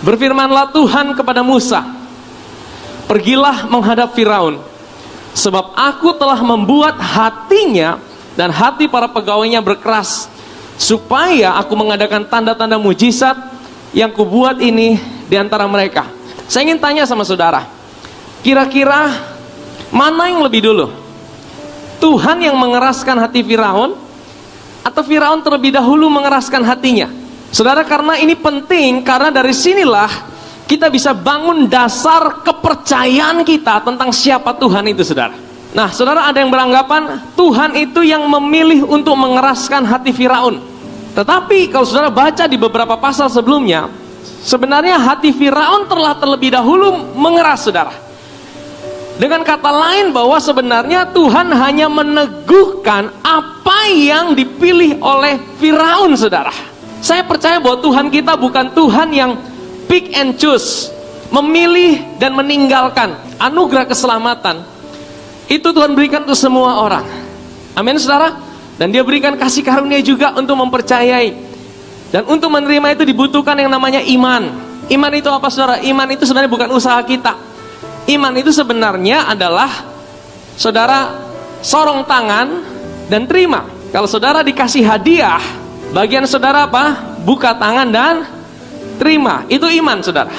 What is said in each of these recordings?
Berfirmanlah Tuhan kepada Musa, pergilah menghadap Firaun, sebab aku telah membuat hatinya dan hati para pegawainya berkeras, supaya aku mengadakan tanda-tanda mujizat yang kubuat ini di antara mereka. Saya ingin tanya sama saudara, kira-kira mana yang lebih dulu? Tuhan yang mengeraskan hati Firaun, atau Firaun terlebih dahulu mengeraskan hatinya? Saudara, karena ini penting, karena dari sinilah kita bisa bangun dasar kepercayaan kita tentang siapa Tuhan itu, saudara. Nah, saudara, ada yang beranggapan Tuhan itu yang memilih untuk mengeraskan hati Firaun. Tetapi kalau saudara baca di beberapa pasal sebelumnya, sebenarnya hati Firaun telah terlebih dahulu mengeras, saudara. Dengan kata lain, bahwa sebenarnya Tuhan hanya meneguhkan apa yang dipilih oleh Firaun, saudara. Saya percaya bahwa Tuhan kita bukan Tuhan yang pick and choose, memilih dan meninggalkan. Anugerah keselamatan itu Tuhan berikan untuk semua orang. Amin, saudara. Dan Dia berikan kasih karunia juga untuk mempercayai. Dan untuk menerima itu dibutuhkan yang namanya iman. Iman itu apa, saudara? Iman itu sebenarnya bukan usaha kita. Iman itu sebenarnya adalah, saudara, sorong tangan dan terima. Kalau saudara dikasih hadiah, bagian saudara apa? Buka tangan dan terima. Itu iman, saudara.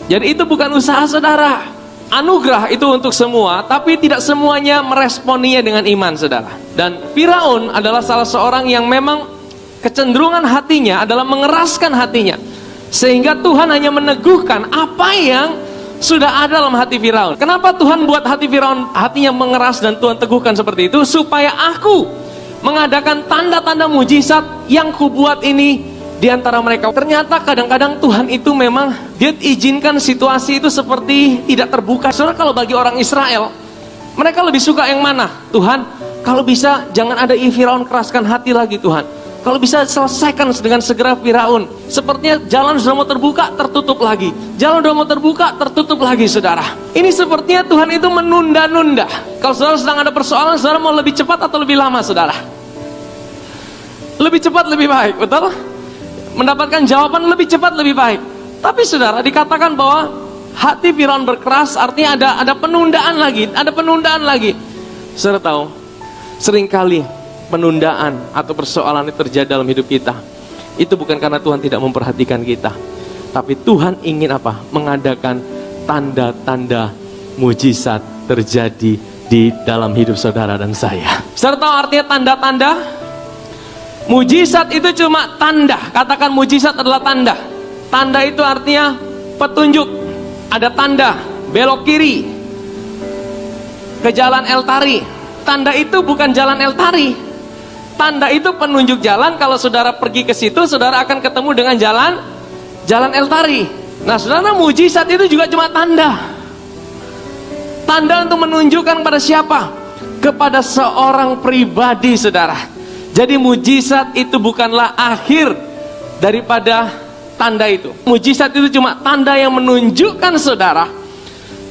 Jadi itu bukan usaha saudara. Anugerah itu untuk semua, tapi tidak semuanya meresponinya dengan iman, saudara. Dan Firaun adalah salah seorang yang memang kecenderungan hatinya adalah mengeraskan hatinya, sehingga Tuhan hanya meneguhkan apa yang sudah ada dalam hati Firaun. Kenapa Tuhan buat hati Firaun hatinya mengeras dan Tuhan teguhkan seperti itu? Supaya aku mengadakan tanda-tanda mujizat yang kubuat ini di antara mereka. Ternyata kadang-kadang Tuhan itu memang Dia izinkan situasi itu seperti tidak terbuka. Saudara, kalau bagi orang Israel, mereka lebih suka yang mana? Tuhan, kalau bisa jangan ada Firaun keraskan hati lagi, Tuhan. Kalau bisa selesaikan dengan segera Firaun. Sepertinya jalan sudah mau terbuka, tertutup lagi. Jalan sudah mau terbuka, tertutup lagi, saudara. Ini sepertinya Tuhan itu menunda-nunda. Kalau saudara sedang ada persoalan, saudara mau lebih cepat atau lebih lama, saudara? Lebih cepat lebih baik, betul? Mendapatkan jawaban lebih cepat lebih baik. Tapi saudara, dikatakan bahwa hati Firaun berkeras, artinya ada penundaan lagi, ada penundaan lagi. Saudara tahu, seringkali penundaan atau persoalan yang terjadi dalam hidup kita, itu bukan karena Tuhan tidak memperhatikan kita, tapi Tuhan ingin apa? Mengadakan tanda-tanda mujizat terjadi di dalam hidup saudara dan saya. Saudara tahu artinya tanda-tanda? Mujizat itu cuma tanda. Katakan mujizat adalah tanda. Tanda itu artinya petunjuk. Ada tanda belok kiri ke jalan El Tari. Tanda itu bukan jalan El Tari. Tanda itu penunjuk jalan. Kalau saudara pergi ke situ, saudara akan ketemu dengan jalan El Tari. Nah, saudara, mujizat itu juga cuma tanda. Tanda untuk menunjukkan pada siapa? Kepada seorang pribadi, saudara. Jadi mujizat itu bukanlah akhir daripada tanda itu. Mujizat itu cuma tanda yang menunjukkan saudara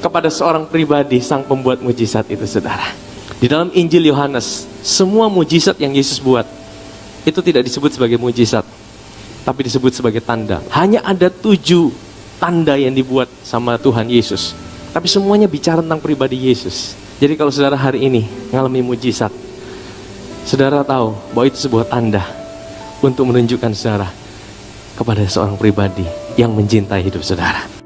kepada seorang pribadi, sang pembuat mujizat itu, saudara. Di dalam Injil Yohanes, semua mujizat yang Yesus buat itu tidak disebut sebagai mujizat, tapi disebut sebagai tanda. Hanya ada 7 tanda yang dibuat sama Tuhan Yesus, tapi semuanya bicara tentang pribadi Yesus. Jadi kalau saudara hari ini ngalami mujizat, saudara tahu bahwa itu sebuah tanda untuk menunjukkan saudara kepada seorang pribadi yang mencintai hidup saudara.